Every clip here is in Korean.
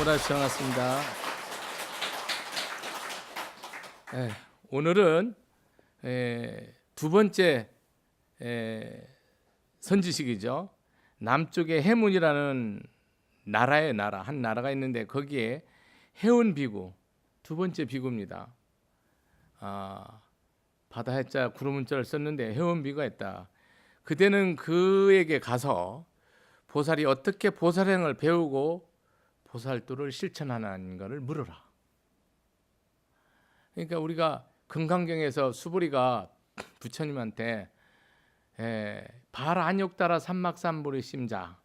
성문화 시청했습니다. 오늘은 두 번째 선지식이죠. 남쪽에 해문이라는 한 나라가 있는데 거기에 해운 비구, 두 번째 비구입니다. 바다 해자 구름 문자를 썼는데 해운 비구가 있다. 그대는 그에게 가서 보살이 어떻게 보살행을 배우고 보살도를 실천하는 것을 물어라. 그러니까 우리가 금강경에서 수보리가 부처님한테 발안욕따라 삼막삼보리 심자,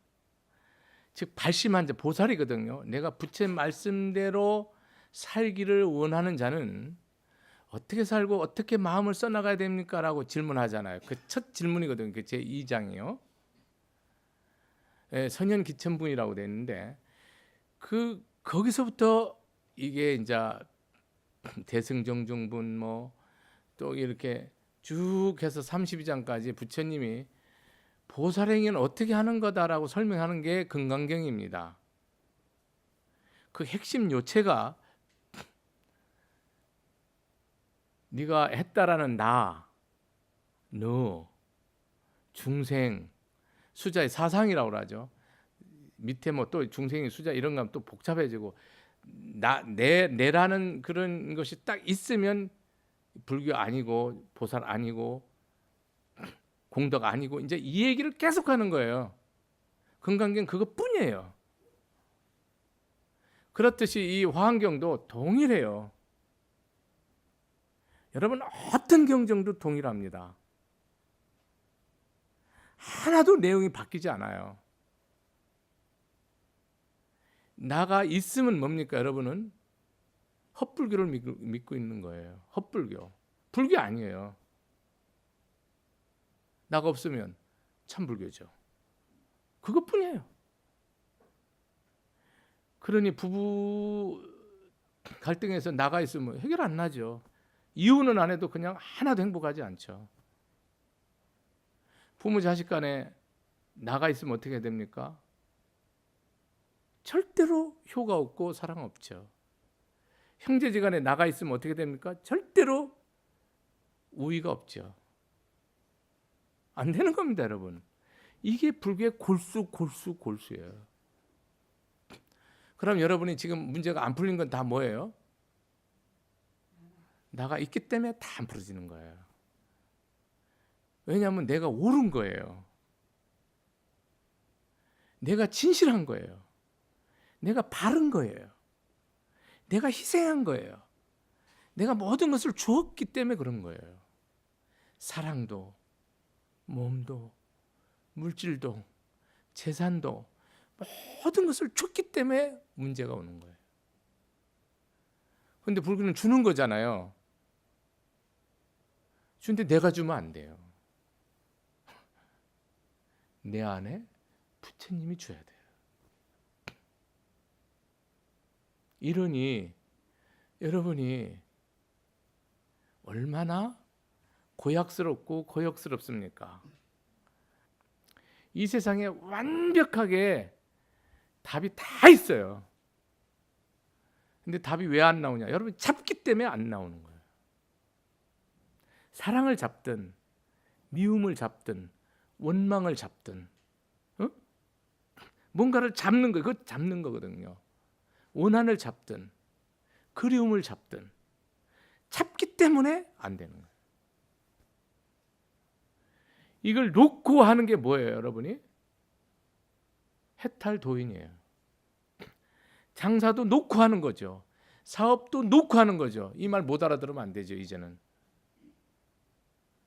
즉 발심한 자 보살이거든요. 내가 부처님 말씀대로 살기를 원하는 자는 어떻게 살고 어떻게 마음을 써나가야 됩니까? 라고 질문하잖아요. 그 첫 질문이거든요. 그 제 2장이요. 선현기천분이라고 되어 있는데 거기서부터 이게 이제 대승정중분 또 이렇게 쭉 해서 32장까지 부처님이 보살행위는 어떻게 하는 거다라고 설명하는 게 금강경입니다. 그 핵심 요체가 네가 했다라는 나, 너, 중생, 수자의 사상이라고 하죠. 밑에 또 중생이 수자 이런 거 하면 또 복잡해지고 내라는 그런 것이 딱 있으면 불교 아니고 보살 아니고 공덕 아니고 이제 이 얘기를 계속하는 거예요. 금강경 그것뿐이에요. 그렇듯이 이 화엄경도 동일해요. 여러분 어떤 경전도 동일합니다. 하나도 내용이 바뀌지 않아요. 나가 있으면 뭡니까? 여러분은 헛불교를 믿고 있는 거예요. 헛불교. 불교 아니에요. 나가 없으면 참불교죠. 그것뿐이에요. 그러니 부부 갈등에서 나가 있으면 해결 안 나죠. 이혼은 안 해도 그냥 하나도 행복하지 않죠. 부모 자식 간에 나가 있으면 어떻게 됩니까? 절대로 효가 없고 사랑 없죠. 형제지간에 나가 있으면 어떻게 됩니까? 절대로 우위가 없죠. 안 되는 겁니다, 여러분. 이게 불교의 골수예요. 그럼 여러분이 지금 문제가 안 풀린 건 다 뭐예요? 나가 있기 때문에 다 안 풀어지는 거예요. 왜냐하면 내가 옳은 거예요. 내가 진실한 거예요. 내가 바른 거예요. 내가 희생한 거예요. 내가 모든 것을 주었기 때문에 그런 거예요. 사랑도, 몸도, 물질도, 재산도 모든 것을 줬기 때문에 문제가 오는 거예요. 그런데 불교는 주는 거잖아요. 주는데 내가 주면 안 돼요. 내 안에 부처님이 줘야 돼요. 이러니 여러분이 얼마나 고약스럽고 고역스럽습니까? 이 세상에 완벽하게 답이 다 있어요. 근데 답이 왜 안 나오냐? 여러분 잡기 때문에 안 나오는 거예요. 사랑을 잡든 미움을 잡든 원망을 잡든 뭔가를 잡는 거예요. 그거 잡는 거거든요. 원한을 잡든 그리움을 잡든 잡기 때문에 안 되는 거예요. 이걸 놓고 하는 게 뭐예요, 여러분이? 해탈도인이에요. 장사도 놓고 하는 거죠. 사업도 놓고 하는 거죠. 이 말 못 알아들으면 안 되죠, 이제는.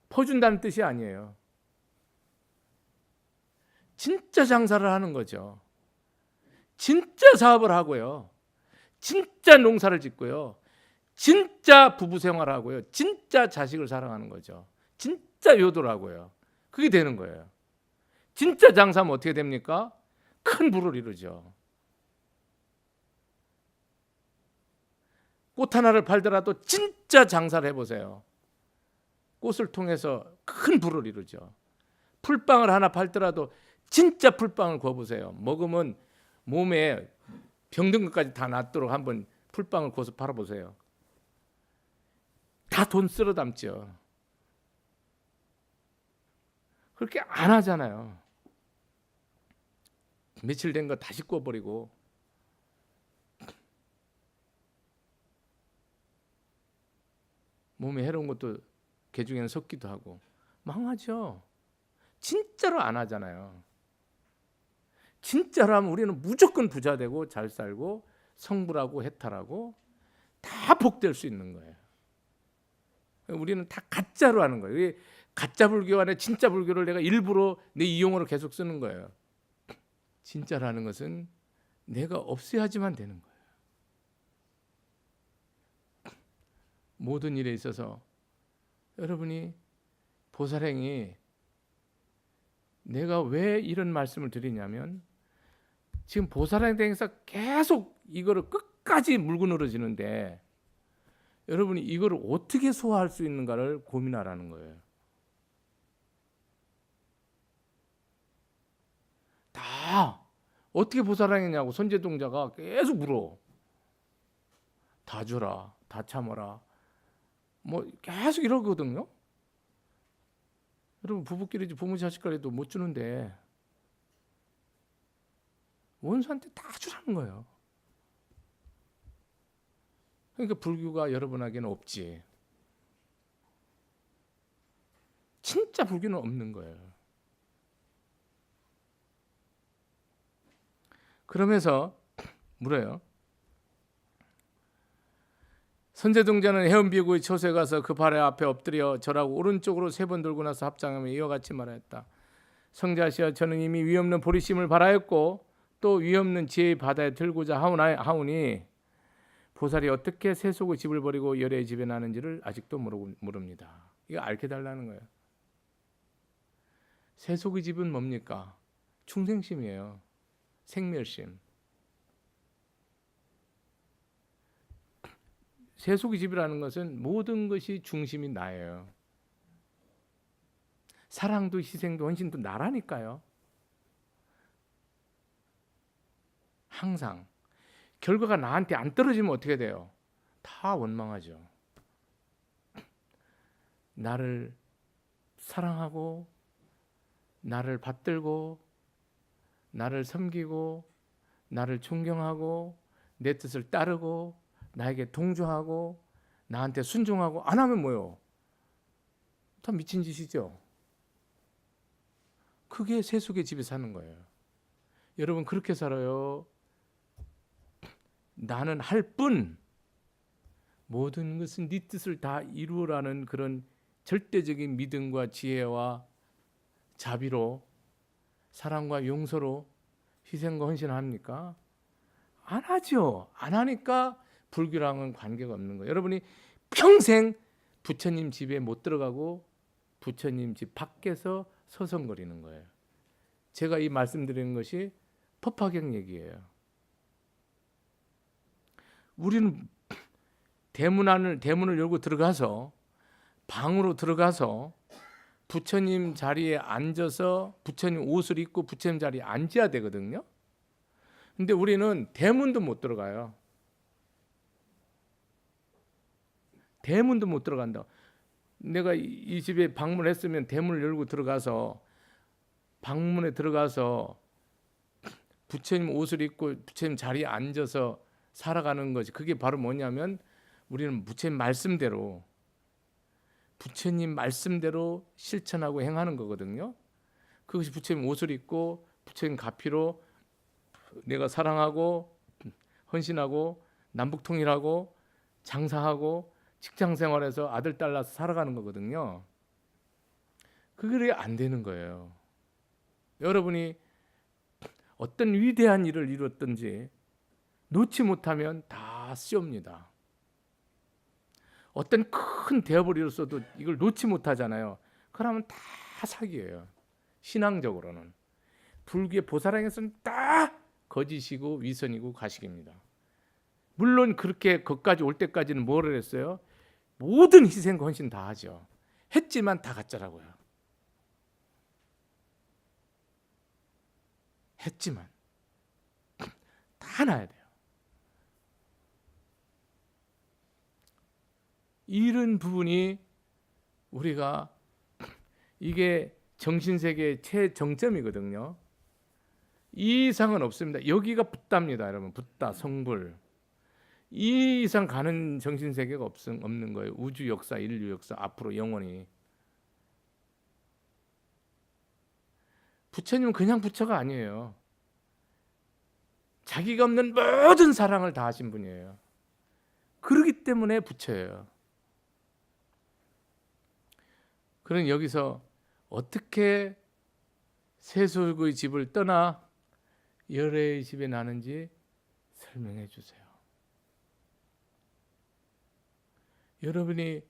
퍼준다는 뜻이 아니에요. 진짜 장사를 하는 거죠. 진짜 사업을 하고요. 진짜 농사를 짓고요. 진짜 부부 생활을 하고요. 진짜 자식을 사랑하는 거죠. 진짜 효도를 하고요. 그게 되는 거예요. 진짜 장사하면 어떻게 됩니까? 큰 부를 이루죠. 꽃 하나를 팔더라도 진짜 장사를 해보세요. 꽃을 통해서 큰 부를 이루죠. 풀빵을 하나 팔더라도 진짜 풀빵을 구워보세요. 먹으면 몸에 병든 것까지 다 낫도록 한번 풀빵을 구워서 팔아보세요. 다 돈 쓸어 담죠. 그렇게 안 하잖아요. 며칠 된 거 다시 구워버리고. 몸에 해로운 것도 개중에는 섞기도 하고. 망하죠. 진짜로 안 하잖아요. 진짜로 하면 우리는 무조건 부자 되고 잘 살고 성불하고 해탈하고 다 복될 수 있는 거예요. 우리는 다 가짜로 하는 거예요. 가짜 불교 안에 진짜 불교를 내가 일부러 내 이용어로 계속 쓰는 거예요. 진짜라는 것은 내가 없애야지만 되는 거예요. 모든 일에 있어서 여러분이 보살행이, 내가 왜 이런 말씀을 드리냐면 지금 보살행에서 계속 이거를 끝까지 물고 늘어지는데 여러분이 이거를 어떻게 소화할 수 있는가를 고민하라는 거예요. 다 어떻게 보살행했냐고 선제동자가 계속 물어. 다 줘라, 다 참아라, 뭐 계속 이러거든요. 여러분 부부끼리 부모 자식까지도 못 주는데 원수한테 다 주라는 거예요. 그러니까 불교가 여러분에게는 없지. 진짜 불교는 없는 거예요. 그러면서 물어요. 선제동자는 해운비구의 처소에 가서 그 발 앞에 엎드려 절하고 오른쪽으로 3번 돌고 나서 합장하며 이와 같이 말하였다. 성자시여, 저는 이미 위없는 보리심을 바라였고 또 위없는 지혜의 바다에 들고자 하오니 보살이 어떻게 세속의 집을 버리고 열애의 집에 나는지를 아직도 모릅니다. 이거 알게 달라는 거예요. 세속의 집은 뭡니까? 충생심이에요. 생멸심. 세속의 집이라는 것은 모든 것이 중심이 나예요. 사랑도 희생도 헌신도 나라니까요. 항상 결과가 나한테 안 떨어지면 어떻게 돼요? 다 원망하죠. 나를 사랑하고 나를 받들고 나를 섬기고 나를 존경하고 내 뜻을 따르고 나에게 동조하고 나한테 순종하고 안 하면 뭐요? 다 미친 짓이죠. 그게 세속의 집에 사는 거예요. 여러분 그렇게 살아요. 나는 할 뿐 모든 것은 네 뜻을 다 이루라는 그런 절대적인 믿음과 지혜와 자비로 사랑과 용서로 희생과 헌신을 합니까? 안 하죠. 안 하니까 불교랑은 관계가 없는 거예요. 여러분이 평생 부처님 집에 못 들어가고 부처님 집 밖에서 서성거리는 거예요. 제가 이 말씀드리는 것이 법화경 얘기예요. 우리는 대문을 열고 들어가서 방으로 들어가서 부처님 자리에 앉아서 부처님 옷을 입고 부처님 자리에 앉아야 되거든요. 근데 우리는 대문도 못 들어가요. 대문도 못 들어간다. 내가 이 집에 방문했으면 대문을 열고 들어가서 방문에 들어가서 부처님 옷을 입고 부처님 자리에 앉아서 살아가는 거지. 그게 바로 뭐냐면 우리는 부처님 말씀대로 실천하고 행하는 거거든요. 그것이 부처님 옷을 입고 부처님 가피로 내가 사랑하고 헌신하고 남북통일하고 장사하고 직장생활에서 아들 딸 낳아서 살아가는 거거든요. 그게 안 되는 거예요. 여러분이 어떤 위대한 일을 이뤘든지 놓지 못하면 다 씌웁니다. 어떤 큰 대업을 이뤘어도 이걸 놓지 못하잖아요. 그러면 다 사기예요. 신앙적으로는. 불교의 보살행에서는 다 거짓이고 위선이고 가식입니다. 물론 그렇게 거기까지 올 때까지는 뭐를 했어요? 모든 희생과 헌신 다 하죠. 했지만 다 가짜라고요. 했지만 다 놔야 돼요. 이런 부분이 우리가 이게 정신세계의 최정점이거든요. 이 이상은 없습니다. 여기가 붓다입니다, 여러분. 붓다, 성불. 이 이상 가는 정신세계가 없는 거예요. 우주 역사, 인류 역사, 앞으로 영원히. 부처님은 그냥 부처가 아니에요. 자기가 없는 모든 사랑을 다 하신 분이에요. 그렇기 때문에 부처예요. 그럼 여기서 어떻게 세속의 집을 떠나 열애의 집에 나는지 설명해 주세요. 여러분이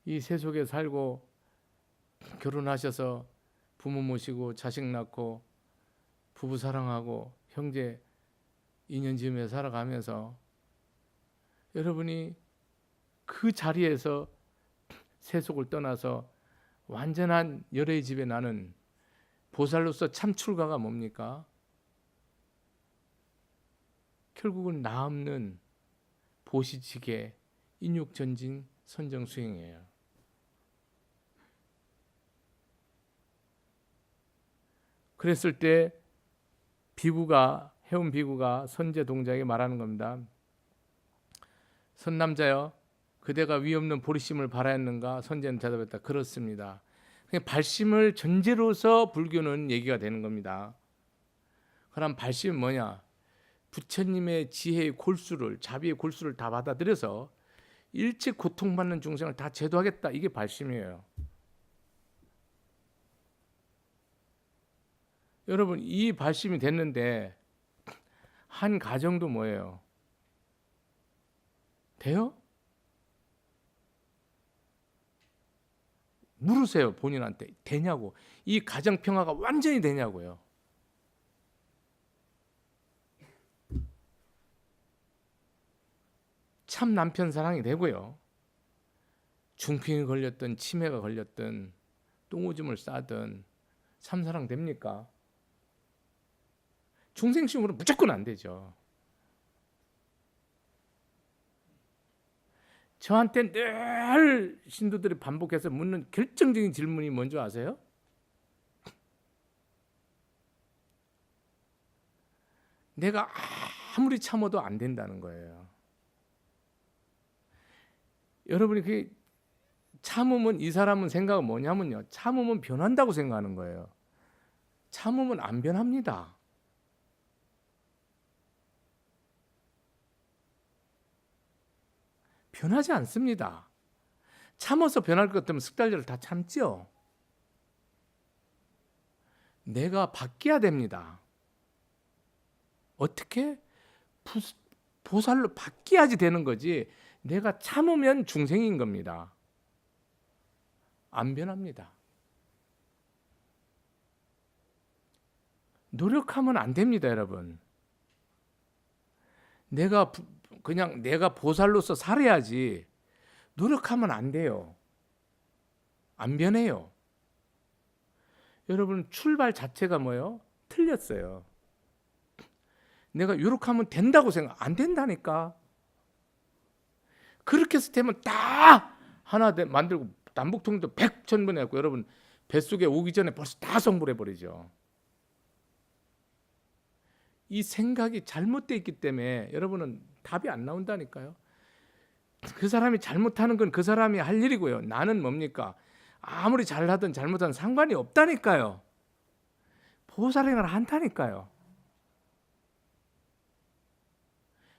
이 세속에 살고 결혼하셔서 부모 모시고 자식 낳고 부부 사랑하고 형제 인연 지으며 살아가면서 여러분이 그 자리에서 세속을 떠나서 완전한 열애의 집에 나는 보살로서 참 출가가 뭡니까? 결국은 나 없는 보시지계 인육전진 선정수행이에요. 그랬을 때 해운 비구가 선제 동자에게 말하는 겁니다. 선남자여, 그대가 위 없는 보리심을 바라였는가? 선제는 대답했다. 그렇습니다. 발심을 전제로서 불교는 얘기가 되는 겁니다. 그럼 발심은 뭐냐? 부처님의 지혜의 골수를, 자비의 골수를 다 받아들여서 일체 고통받는 중생을 다 제도하겠다. 이게 발심이에요. 여러분, 이 발심이 됐는데 한 가정도 뭐예요? 돼요? 물으세요, 본인한테. 되냐고. 이 가정 평화가 완전히 되냐고요. 참 남편 사랑이 되고요. 중풍이 걸렸든 치매가 걸렸든 똥오줌을 싸든 참사랑 됩니까? 중생심으로 무조건 안 되죠. 저한테 늘 신도들이 반복해서 묻는 결정적인 질문이 뭔지 아세요? 내가 아무리 참아도 안 된다는 거예요. 여러분이 그 참으면, 이 사람은 생각은 뭐냐면요, 참으면 변한다고 생각하는 거예요. 참으면 안 변합니다. 변하지 않습니다. 참아서 변할 것 같으면 석 달들을 다 참죠. 내가 바뀌어야 됩니다. 어떻게? 보살로 바뀌어야지 되는 거지. 내가 참으면 중생인 겁니다. 안 변합니다. 노력하면 안 됩니다, 여러분. 내가 보살로서 살아야지. 노력하면 안 돼요. 안 변해요. 여러분, 출발 자체가 뭐예요? 틀렸어요. 내가 이렇게 하면 된다고 생각, 안 된다니까. 그렇게 해서 되면 다 하나 만들고 남북통일도 100,000번 해갖고 여러분 뱃속에 오기 전에 벌써 다 성불해버리죠. 이 생각이 잘못되어 있기 때문에 여러분은 답이 안 나온다니까요. 그 사람이 잘못하는 건 그 사람이 할 일이고요. 나는 뭡니까? 아무리 잘하든 잘못하든 상관이 없다니까요. 보살행을 한다니까요.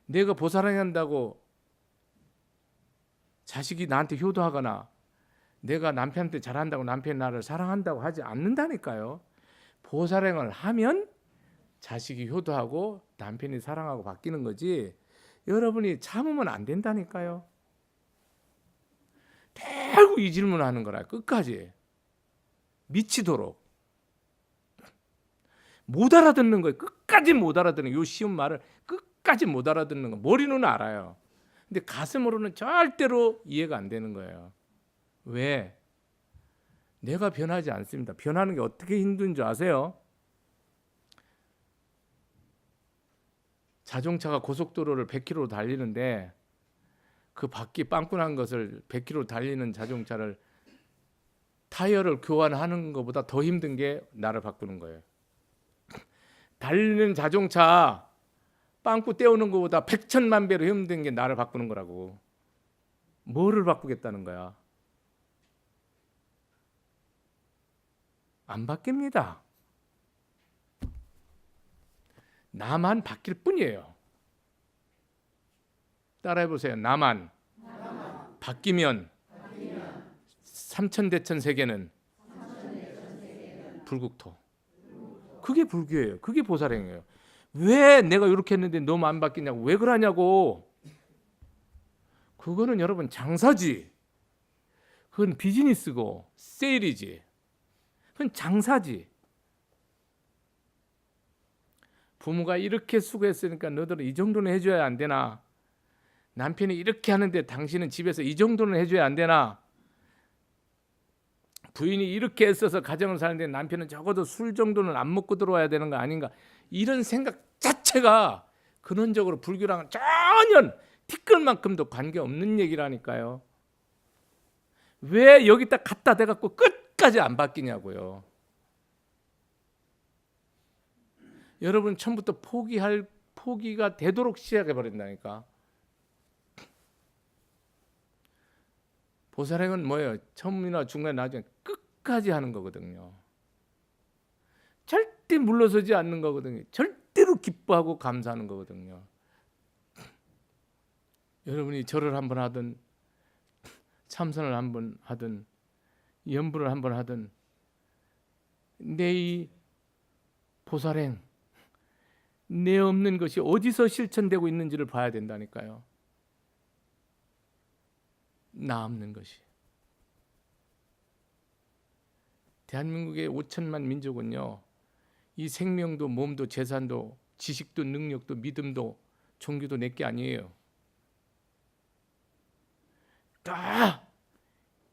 내가 보살행한다고 자식이 나한테 효도하거나 내가 남편한테 잘한다고 남편이 나를 사랑한다고 하지 않는다니까요. 보살행을 하면 자식이 효도하고 남편이 사랑하고 바뀌는 거지, 여러분이 참으면 안 된다니까요. 대고 이 질문하는 거라, 끝까지 미치도록 못 알아듣는 거예요. 끝까지 못 알아듣는, 요 쉬운 말을 끝까지 못 알아듣는 거. 머리로는 알아요. 근데 가슴으로는 절대로 이해가 안 되는 거예요. 왜? 내가 변하지 않습니다. 변하는 게 어떻게 힘든 줄 아세요? 자동차가 고속도로를 100km로 달리는데 그 바퀴 빵꾸 난 것을 100km 달리는 자동차를 타이어를 교환하는 것보다 더 힘든 게 나를 바꾸는 거예요. 달리는 자동차 빵꾸 떼우는 것보다 100천만 배로 힘든 게 나를 바꾸는 거라고. 뭐를 바꾸겠다는 거야? 안 바뀝니다. 나만 바뀔 뿐이에요. 따라해 보세요. 나만 바뀌면 삼천대천 세계는 불국토. 그게 불교예요. 그게 보살행이에요. 왜 내가 이렇게 했는데 너무 안 바뀌냐고, 왜 그러냐고. 그거는 여러분 장사지. 그건 비즈니스고 세일이지. 그건 장사지. 부모가 이렇게 수고했으니까 너들은 이 정도는 해줘야 안 되나? 남편이 이렇게 하는데 당신은 집에서 이 정도는 해줘야 안 되나? 부인이 이렇게 애써서 가정을 사는데 남편은 적어도 술 정도는 안 먹고 들어와야 되는 거 아닌가? 이런 생각 자체가 근원적으로 불교랑은 전혀 티끌만큼도 관계없는 얘기라니까요. 왜 여기다 갖다 대갖고 끝까지 안 바뀌냐고요. 여러분 처음부터 포기가 되도록 시작해버린다니까. 보살행은 뭐예요? 처음이나 중간에 나중에 끝까지 하는 거거든요. 절대 물러서지 않는 거거든요. 절대로 기뻐하고 감사하는 거거든요. 여러분이 절을 한번 하든 참선을 한번 하든 연불을 한번 하든 내 이 보살행, 내 없는 것이 어디서 실천되고 있는지를 봐야 된다니까요. 나 없는 것이. 대한민국의 5천만 민족은요, 이 생명도 몸도 재산도 지식도 능력도 믿음도 종교도 내게 아니에요. 다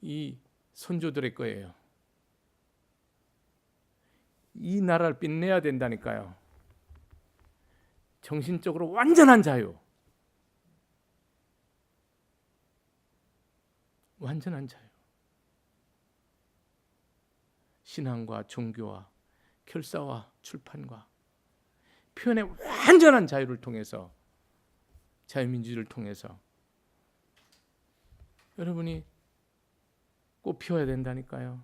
이 선조들의 거예요. 이 나라를 빛내야 된다니까요. 정신적으로 완전한 자유. 완전한 자유. 신앙과 종교와 결사와 출판과 표현의 완전한 자유를 통해서, 자유민주주의를 통해서 여러분이 꽃 피워야 된다니까요.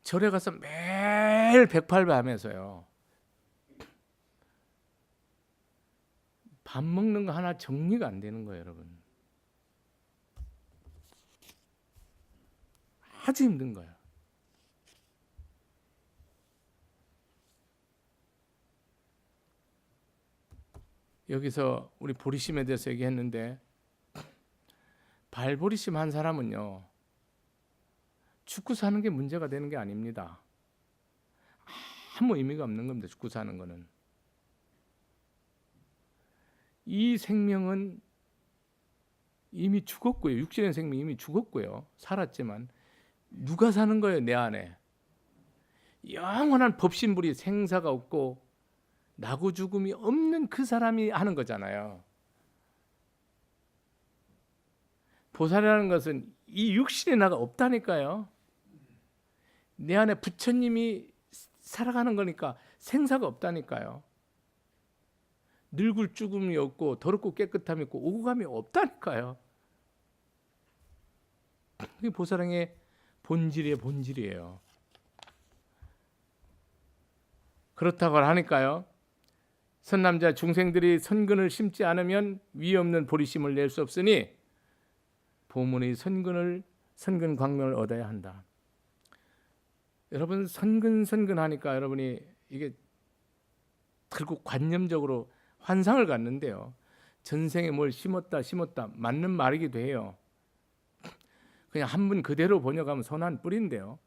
절에 가서 매일 108밤에서요 밥 먹는 거 하나 정리가 안 되는 거예요, 여러분. 아주 힘든 거예요. 여기서 우리 보리심에 대해서 얘기했는데, 발보리심 한 사람은요 죽고 사는 게 문제가 되는 게 아닙니다. 아무 의미가 없는 겁니다. 죽고 사는 거는. 이 생명은 이미 죽었고요. 육신의 생명이 이미 죽었고요. 살았지만 누가 사는 거예요? 내 안에. 영원한 법신불이, 생사가 없고 나고 죽음이 없는 그 사람이 하는 거잖아요. 보살이라는 것은 이 육신의 나가 없다니까요. 내 안에 부처님이 살아가는 거니까 생사가 없다니까요. 늙을 죽음이 없고 더럽고 깨끗함이 있고 오고감이 없다니까요. 그게 보살행의 본질이에요. 그렇다고 하니까요, 선남자 중생들이 선근을 심지 않으면 위 없는 보리심을 낼 수 없으니 보문의 선근 광명을 얻어야 한다. 여러분 선근하니까 여러분이 이게 결국 관념적으로 환상을 갖는데요. 전생에 뭘 심었다 맞는 말이기도 해요. 그냥 한문 그대로 번역하면 선한 뿌리인데요.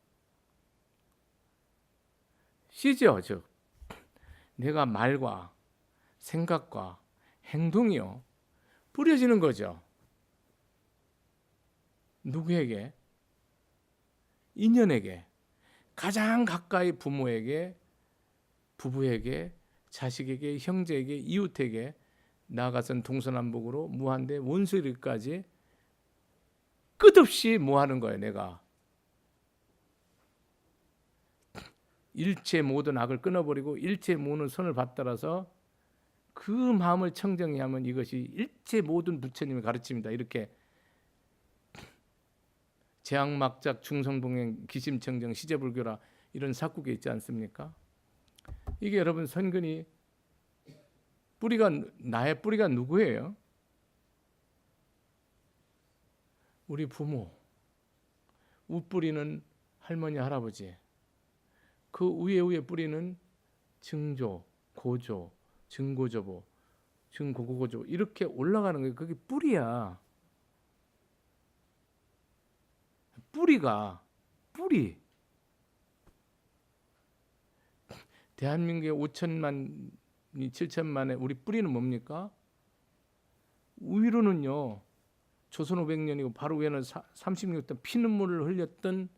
씨죠, 즉 내가 말과 생각과 행동이요 뿌려지는 거죠. 누구에게? 인연에게, 가장 가까이 부모에게, 부부에게, 자식에게, 형제에게, 이웃에게 나아가서는 동서남북으로 무한대 원수이르기까지 끝없이 뭐하는 거예요. 내가 일체 모든 악을 끊어버리고 일체 모든 선을 받들어서 그 마음을 청정히 하면 이것이 일체 모든 부처님의 가르침이다. 이렇게 재앙막작 중성봉행 기심청정 시제불교라 이런 사국에 있지 않습니까? 이게 여러분 선근이 뿌리가, 나의 뿌리가 누구예요? 우리 부모, 우뿌리는 할머니 할아버지, 그 위에 뿌리는 증조, 고조, 증고조보, 증고고조 이렇게 올라가는 거예요. 그게 뿌리야. 뿌리. 대한민국의 5천만, 7천만의 우리 뿌리는 뭡니까? 위로는요. 조선 500년이고 바로 위에는 36년 피눈물을 흘렸던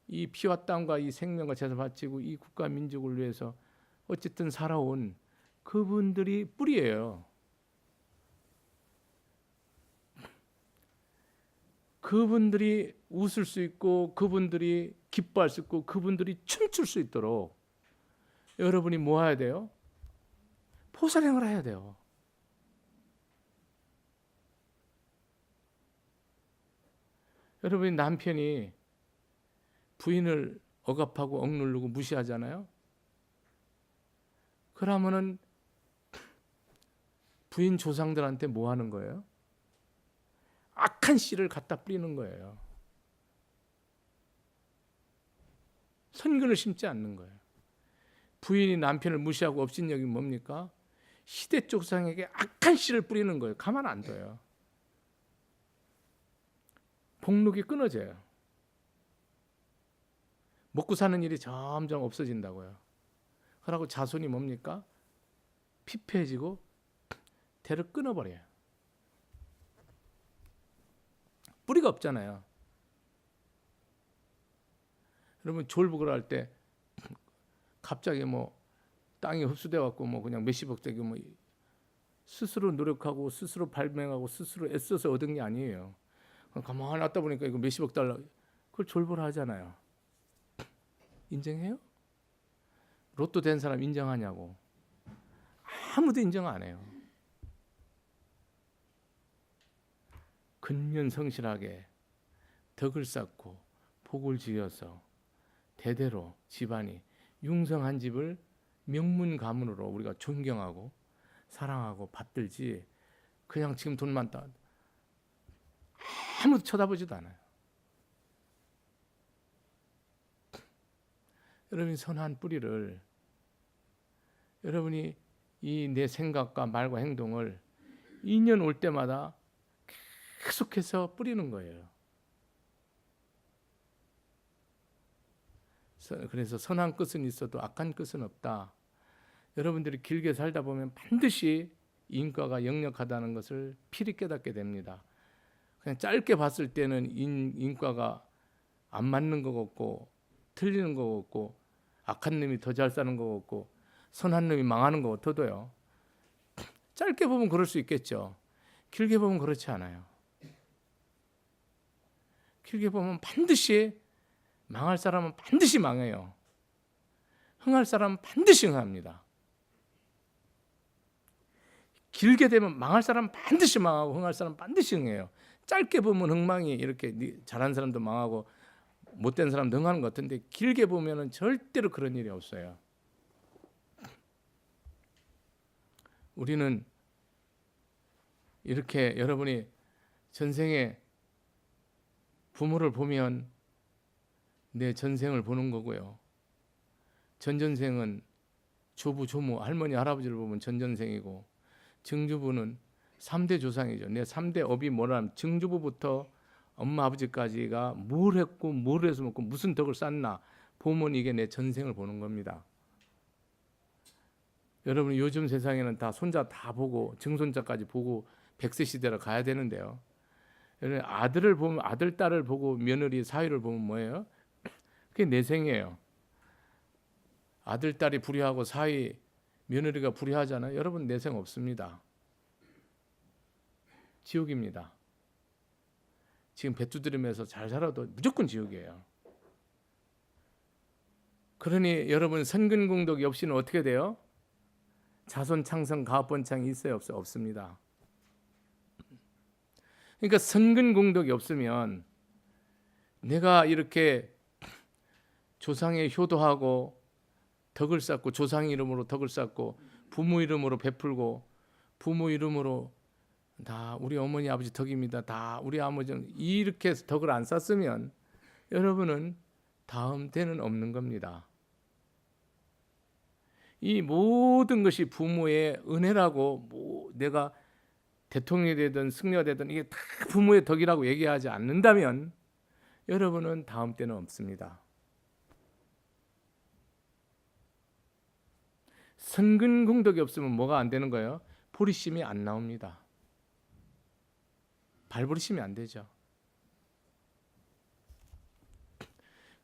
이 피와 땀과 이 생명과 재산 바치고 이 국가 민족을 위해서 어쨌든 살아온 그분들이 뿌리예요. 그분들이 웃을 수 있고 그분들이 기뻐할 수 있고 그분들이 춤출 수 있도록 여러분이 뭐 해야 돼요? 포사령을 해야 돼요. 여러분이 남편이 부인을 억압하고 억누르고 무시하잖아요. 그러면은 부인 조상들한테 뭐 하는 거예요? 악한 씨를 갖다 뿌리는 거예요. 선근을 심지 않는 거예요. 부인이 남편을 무시하고 업신여기면 뭡니까? 시대 조상에게 악한 씨를 뿌리는 거예요. 가만 안 둬요. 복록이 끊어져요. 먹고 사는 일이 점점 없어진다고요. 그러고 자손이 뭡니까? 피폐해지고 대를 끊어버려요. 뿌리가 없잖아요. 여러분 졸부를 할 때 갑자기 뭐 땅이 흡수돼 갖고 뭐 그냥 몇십억 되고 뭐 스스로 노력하고 스스로 발명하고 스스로 애써서 얻은 게 아니에요. 가만히 놨다 보니까 이거 몇십억 달러, 그걸 졸부를 하잖아요. 인정해요? 로또 된 사람 인정하냐고. 아무도 인정 안 해요. 근면성실하게 덕을 쌓고 복을 지어서 대대로 집안이 융성한 집을 명문 가문으로 우리가 존경하고 사랑하고 받들지, 그냥 지금 돈 많다 아무도 쳐다보지도 않아요. 여러분이 선한 뿌리를, 여러분이 이 내 생각과 말과 행동을 2년 올 때마다 계속해서 뿌리는 거예요. 그래서 선한 끝은 있어도 악한 끝은 없다. 여러분들이 길게 살다 보면 반드시 인과가 역력하다는 것을 필히 깨닫게 됩니다. 그냥 짧게 봤을 때는 인과가 안 맞는 것 같고 틀리는 것 같고 악한 놈이 더 잘 사는 것 같고 선한 놈이 망하는 것 같아도요. 짧게 보면 그럴 수 있겠죠. 길게 보면 그렇지 않아요. 길게 보면 반드시 망할 사람은 반드시 망해요. 흥할 사람은 반드시 흥합니다. 길게 되면 망할 사람은 반드시 망하고 흥할 사람은 반드시 흥해요. 짧게 보면 흥망이 이렇게 잘한 사람도 망하고 못된 사람도 흥하는 것 같은데 길게 보면은 절대로 그런 일이 없어요. 우리는 이렇게 여러분이 전생에 부모를 보면 내 전생을 보는 거고요. 전전생은 조부, 조모, 할머니, 할아버지를 보면 전전생이고 증주부는 3대 조상이죠. 내 3대 업이 뭐라면 증주부부터 엄마, 아버지까지가 뭘 했고 뭘 해서 먹고 무슨 덕을 쌓나 보면 이게 내 전생을 보는 겁니다. 여러분 요즘 세상에는 다 손자 다 보고 증손자까지 보고 100세 시대로 가야 되는데요. 여러분 아들을 보면 아들, 딸을 보고 며느리, 사위를 보면 뭐예요? 그게 내생이에요. 아들, 딸이 불의하고 사위, 며느리가 불의하잖아요. 여러분 내생 없습니다. 지옥입니다. 지금 배 두드리면서 잘 살아도 무조건 지옥이에요. 그러니 여러분 선근공덕이 없이는 어떻게 돼요? 자손창성 가업번창이 있어요? 없어요? 없습니다. 그러니까 선근공덕이 없으면 내가 이렇게 조상에 효도하고 덕을 쌓고 조상 이름으로 덕을 쌓고 부모 이름으로 베풀고 부모 이름으로 다 우리 어머니 아버지 덕입니다. 다 우리 아버지는 이렇게 해서 덕을 안 쌓으면 여러분은 다음 때는 없는 겁니다. 이 모든 것이 부모의 은혜라고 내가 대통령이 되든 승려가 되든 이게 다 부모의 덕이라고 얘기하지 않는다면 여러분은 다음 때는 없습니다. 선근공덕이 없으면 뭐가 안 되는 거예요? 보리심이 안 나옵니다. 발버리심이 안 되죠.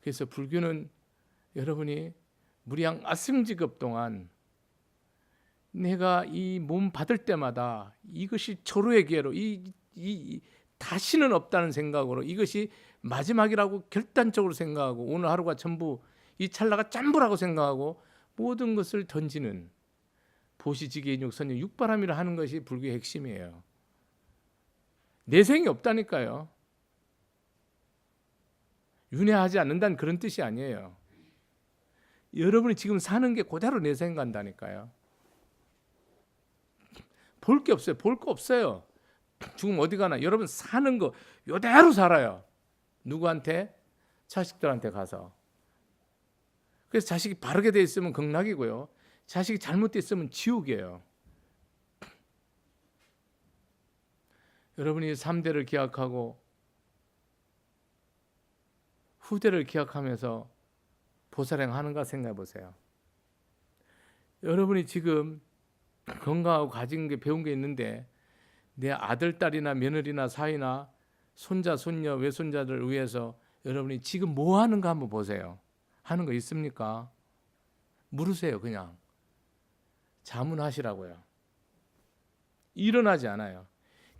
그래서 불교는 여러분이 무량 아승직업 동안 내가 이 몸 받을 때마다 이것이 초로의 기회로 다시는 없다는 생각으로 이것이 마지막이라고 결단적으로 생각하고 오늘 하루가 전부 이 찰나가 짬부라고 생각하고 모든 것을 던지는 보시지계인육 선정 육바람이라 하는 것이 불교의 핵심이에요. 내생이 없다니까요. 윤회하지 않는다는 그런 뜻이 아니에요. 여러분이 지금 사는 게 그대로 내생 간다니까요. 볼 게 없어요. 볼 거 없어요. 죽으면 어디 가나. 여러분 사는 거 이대로 살아요. 누구한테? 자식들한테 가서. 그래서 자식이 바르게 돼 있으면 극락이고요. 자식이 잘못돼 있으면 지옥이에요. 여러분이 3대를 기억하고 후대를 기억하면서 보살행하는가 생각해 보세요. 여러분이 지금 건강하고 가진 게 배운 게 있는데 내 아들, 딸이나 며느리나 사위나 손자, 손녀, 외손자들을 위해서 여러분이 지금 뭐 하는가 한번 보세요. 하는 거 있습니까? 물으세요. 그냥 자문하시라고요. 일어나지 않아요.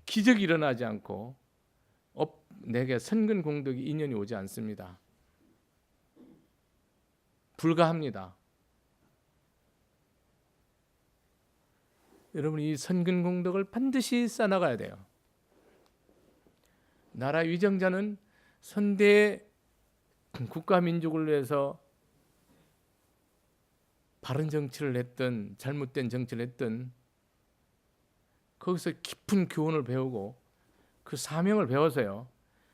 기적이 일어나지 않고 내게 선근공덕이 인연이 오지 않습니다. 불가합니다. 여러분 이 선근공덕을 반드시 쌓아나가야 돼요. 나라 위정자는 선대 국가 민족을 위해서 바른 정치를 했든 잘못된 정치를 했든 거기서 깊은 교훈을 배우고 그 사명을 배워서요.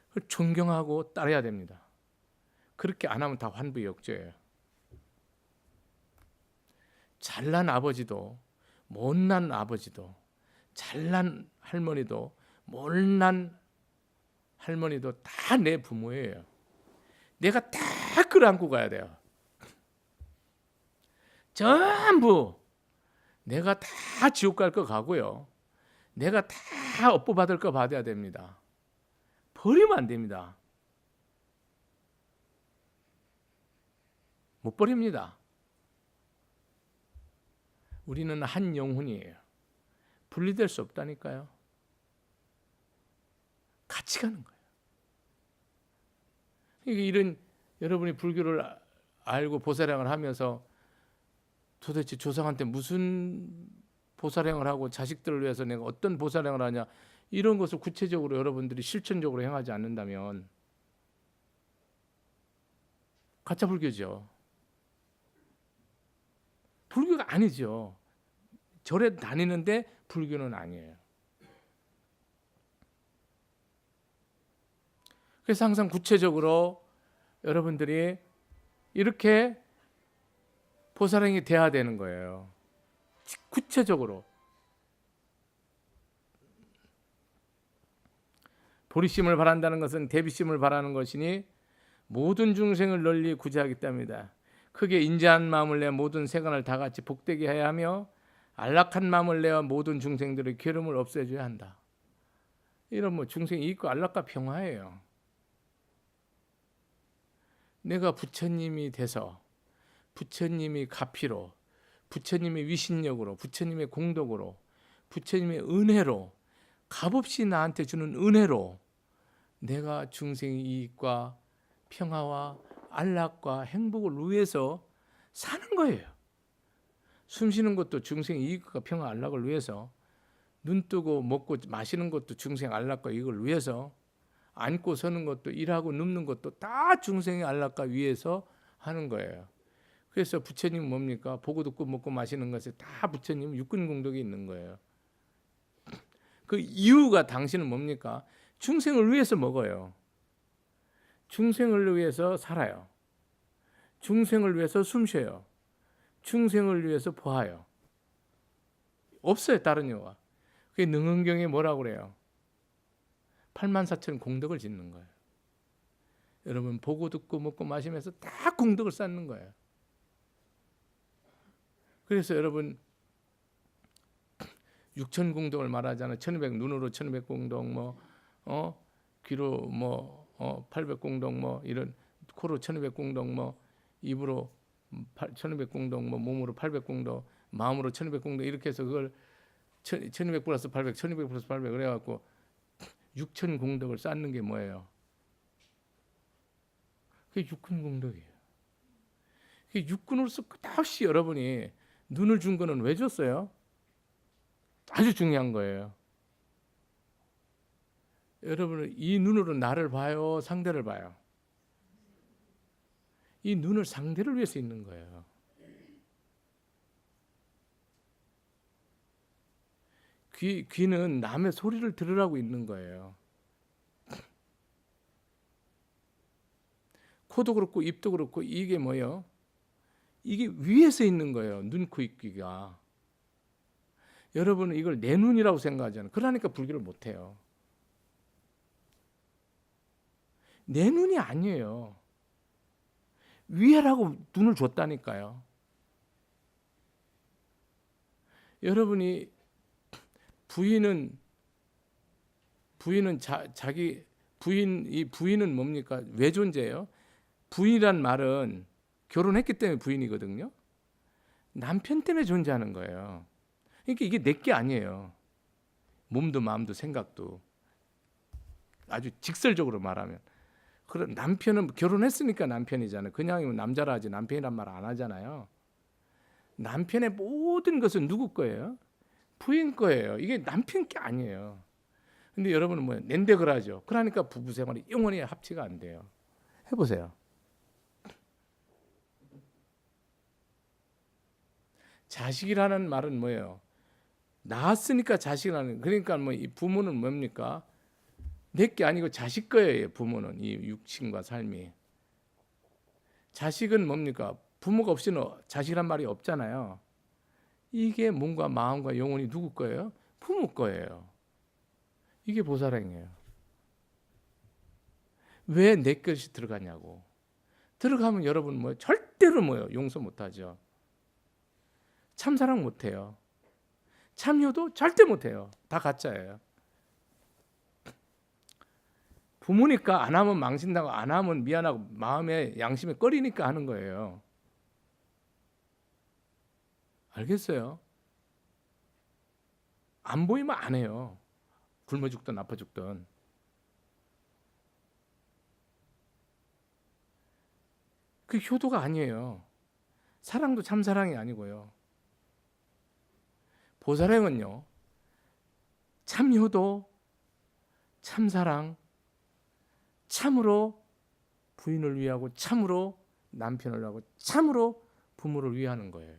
그걸 존경하고 따라야 됩니다. 그렇게 안 하면 다 환부역죄예요. 잘난 아버지도 못난 아버지도 잘난 할머니도 못난 할머니도 다 내 부모예요. 내가 다 끌어안고 가야 돼요. 전부 내가 다 지옥 갈 거 가고요. 내가 다 업보 받을 거 받아야 됩니다. 버리면 안 됩니다. 못 버립니다. 우리는 한 영혼이에요. 분리될 수 없다니까요. 같이 가는 거예요. 이런 여러분이 불교를 알고 보살행을 하면서 도대체 조상한테 무슨 보살행을 하고 자식들을 위해서 내가 어떤 보살행을 하냐 이런 것을 구체적으로 여러분들이 실천적으로 행하지 않는다면 가짜 불교죠. 불교가 아니죠. 절에 다니는데 불교는 아니에요. 그래서 항상 구체적으로 여러분들이 이렇게 보살행이 돼야 되는 거예요. 구체적으로. 보리심을 바란다는 것은 대비심을 바라는 것이니 모든 중생을 널리 구제하기 때문이다. 크게 인자한 마음을 내 모든 세간을 다 같이 복되게 해야 하며 안락한 마음을 내어 모든 중생들의 괴로움을 없애줘야 한다. 이런 중생이 있고 안락과 평화예요. 내가 부처님이 돼서 부처님이 가피로 부처님의 위신력으로 부처님의 공덕으로 부처님의 은혜로 값없이 나한테 주는 은혜로 내가 중생의 이익과 평화와 안락과 행복을 위해서 사는 거예요. 숨 쉬는 것도 중생의 이익과 평화 안락을 위해서, 눈 뜨고 먹고 마시는 것도 중생 안락과 이익을 위해서, 앉고 서는 것도 일하고 눕는 것도 다 중생의 안락과 위해서 하는 거예요. 그래서 부처님 뭡니까? 보고 듣고 먹고 마시는 것에 다 부처님 육근공덕이 있는 거예요. 그 이유가 당신은 뭡니까? 중생을 위해서 먹어요. 중생을 위해서 살아요. 중생을 위해서 숨 쉬어요. 중생을 위해서 보아요. 없어요, 다른 이유가. 그게 능언경에 뭐라고 그래요? 84,000 공덕을 짓는 거예요. 여러분, 보고 듣고 먹고 마시면서 다 공덕을 쌓는 거예요. 그래서 여러분 6천 공덕을 말하잖아요. 1200 눈으로 1200 공덕, 귀로 800 공덕, 이런 코로 1200 공덕, 입으로 1200 공덕, 몸으로 800 공덕, 마음으로 1200 공덕, 이렇게 해서 그걸 1200 플러스 800, 1200 플러스 800 그래갖고 6천 공덕을 쌓는 게 뭐예요? 그게 육군 공덕이에요. 그게 육군으로서 끝없이 여러분이 눈을 준 거는 왜 줬어요? 아주 중요한 거예요. 여러분은 이 눈으로 나를 봐요, 상대를 봐요? 이 눈을 상대를 위해서 있는 거예요. 귀는 남의 소리를 들으라고 있는 거예요. 코도 그렇고 입도 그렇고 이게 뭐예요? 이게 위에서 있는 거예요. 눈, 코, 입, 귀가. 여러분은 이걸 내 눈이라고 생각하잖아요. 그러니까 불교를 못해요. 내 눈이 아니에요. 위에라고 눈을 줬다니까요. 여러분이 부인은 자기 이 부인은 뭡니까? 왜 존재해요? 부인이란 말은 결혼했기 때문에 부인이거든요. 남편 때문에 존재하는 거예요. 그러니까 이게 내게 아니에요. 몸도 마음도 생각도. 아주 직설적으로 말하면. 그럼 남편은 결혼했으니까 남편이잖아요. 그냥이면 남자라 하지 남편이란 말 안 하잖아요. 남편의 모든 것은 누구 거예요? 부인 거예요. 이게 남편 게 아니에요. 근데 여러분은 뭐예요? 낸데걸 하죠. 그러니까 부부 생활이 영원히 합치가 안 돼요. 해보세요. 자식이라는 말은 뭐예요? 낳았으니까 자식이라는, 그러니까 뭐 이 부모는 뭡니까? 내게 아니고 자식 거예요. 부모는 이 육신과 삶이. 자식은 뭡니까? 부모가 없이는 자식이란 말이 없잖아요. 이게 몸과 마음과 영혼이 누구 거예요? 부모 거예요. 이게 보살행이에요. 왜 내 것이 들어가냐고. 들어가면 여러분 뭐 절대로 뭐요? 용서 못하죠. 참사랑 못해요. 참효도 절대 못해요. 다 가짜예요. 부모니까 안 하면 망신다고, 안 하면 미안하고 마음에 양심에 꺼리니까 하는 거예요. 알겠어요? 안 보이면 안 해요. 굶어 죽든 아파 죽든. 그 효도가 아니에요. 사랑도 참사랑이 아니고요. 보살행은요, 참효도, 참사랑, 참으로 부인을 위하고, 참으로 남편을 위하고, 참으로 부모를 위하는 거예요.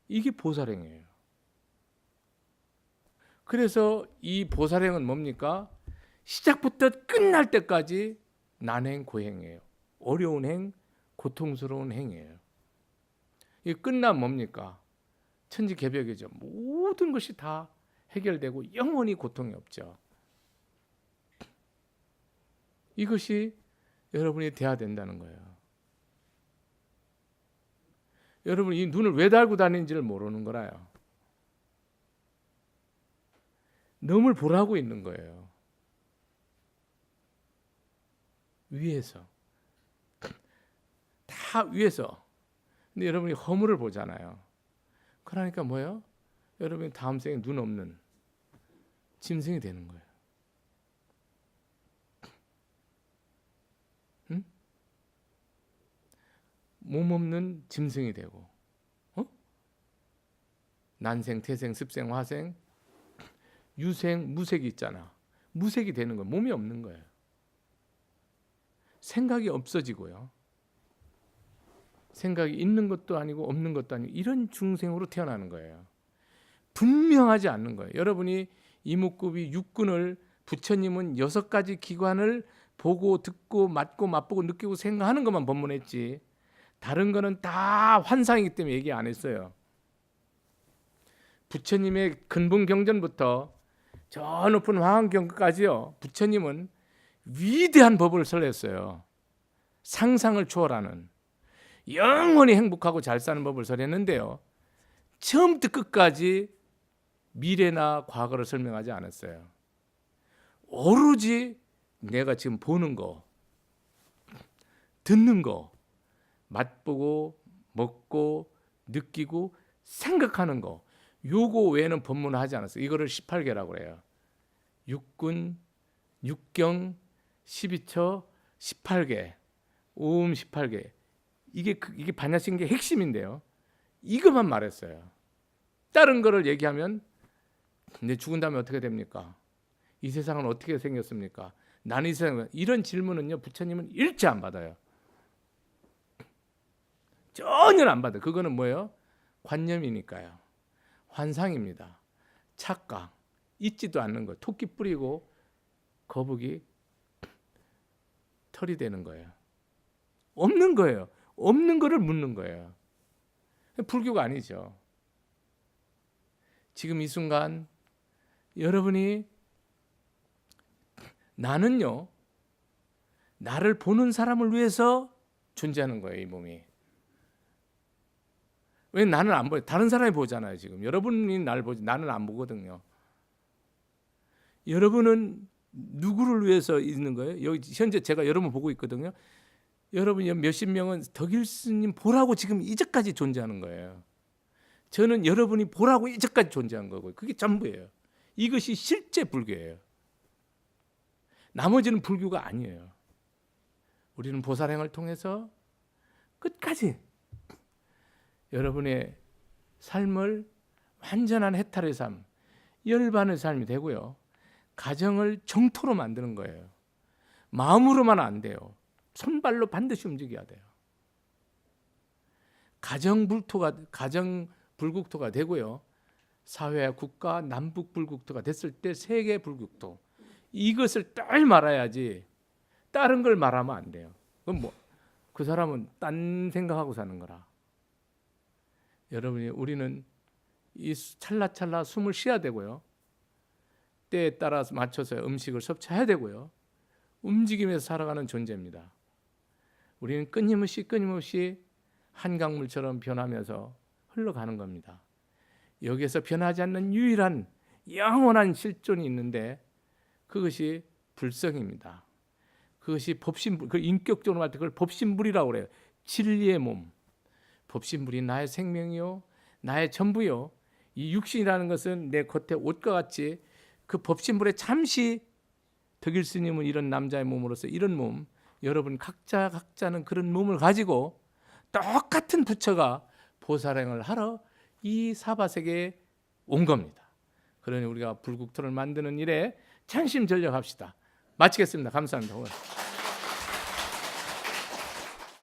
이게 보살행이에요. 그래서 이 보살행은 뭡니까? 시작부터 끝날 때까지 난행 고행이에요. 어려운 행, 고통스러운 행이에요. 이 끝나면 뭡니까? 천지개벽이죠. 모든 것이 다 해결되고 영원히 고통이 없죠. 이것이 여러분이 돼야 된다는 거예요. 여러분 이 눈을 왜 달고 다니는지를 모르는 거라요. 넘을 보라고 있는 거예요. 위에서. 다 위에서. 근데 여러분이 허물을 보잖아요. 그러니까 뭐예요? 여러분이 다음 생에 눈 없는 짐승이 되는 거예요. 응? 몸 없는 짐승이 되고, 난생, 태생, 습생, 화생, 유생, 무색이 있잖아. 무색이 되는 거예요. 몸이 없는 거예요. 생각이 없어지고요. 생각이 있는 것도 아니고 없는 것도 아니고 이런 중생으로 태어나는 거예요. 분명하지 않는 거예요. 여러분이 이목구비 육근을 부처님은 6가지 기관을 보고 듣고 맡고 맛보고 느끼고 생각하는 것만 법문했지 다른 거는 다 환상이기 때문에 얘기 안 했어요. 부처님의 근본 경전부터 저 높은 화엄경까지요. 부처님은 위대한 법을 설했어요. 상상을 초월하는 영원히 행복하고 잘 사는 법을 설했는데요. 처음부터 끝까지 미래나 과거를 설명하지 않았어요. 오로지 내가 지금 보는 거, 듣는 거, 맛보고 먹고 느끼고 생각하는 거, 요거 외에는 법문을 하지 않았어요. 이거를 18개라고 해요. 육군, 육경, 12처, 18개, 오음 18개. 이게 반야신계의 핵심인데요. 이것만 말했어요. 다른 거를 얘기하면 내 죽은 다음에 어떻게 됩니까? 이 세상은 어떻게 생겼습니까? 나는 이 세상 이런 질문은요 부처님은 일체 안 받아요. 전혀 안 받아요. 그거는 뭐예요? 관념이니까요. 환상입니다. 착각, 있지도 않는 거예요. 토끼 뿌리고 거북이 털이 되는 거예요. 없는 거예요. 없는 거를 묻는 거예요. 불교가 아니죠. 지금 이 순간 여러분이 나는요 나를 보는 사람을 위해서 존재하는 거예요. 이 몸이. 왜 나는 안 보여요? 다른 사람이 보잖아요. 지금 여러분이 나를 보지 나는 안 보거든요. 여러분은 누구를 위해서 있는 거예요? 여기 현재 제가 여러분 보고 있거든요. 여러분 몇십 명은 덕일스님 보라고 지금 이제까지 존재하는 거예요. 저는 여러분이 보라고 이제까지 존재한 거고요. 그게 전부예요. 이것이 실제 불교예요. 나머지는 불교가 아니에요. 우리는 보살행을 통해서 끝까지 여러분의 삶을 완전한 해탈의 삶, 열반의 삶이 되고요. 가정을 정토로 만드는 거예요. 마음으로만 안 돼요. 손발로 반드시 움직여야 돼요. 가정 불국토가 되고요. 사회, 국가, 남북 불국토가 됐을 때 세계 불국토. 이것을 딱 말아야지 다른 걸 말하면 안 돼요. 그럼 그 사람은 딴 생각하고 사는 거라. 여러분이 우리는 이 찰나찰나 숨을 쉬어야 되고요. 때에 따라서 맞춰서 음식을 섭취해야 되고요. 움직이면서 살아가는 존재입니다. 우리는 끊임없이 한강물처럼 변하면서 흘러가는 겁니다. 여기에서 변하지 않는 유일한 영원한 실존이 있는데 그것이 불성입니다. 그것이 법신불, 그 인격적으로 말 때 그걸 법신불이라고 그래요. 진리의 몸. 법신불이 나의 생명이요, 나의 전부요. 이 육신이라는 것은 내 겉에 옷과 같이 그 법신불에 잠시 덕일스님은 이런 남자의 몸으로서 이런 몸, 여러분 각자는 그런 몸을 가지고 똑같은 부처가 보살행을 하러 이 사바세계에 온 겁니다. 그러니 우리가 불국토를 만드는 일에 전심전력합시다. 마치겠습니다. 감사합니다.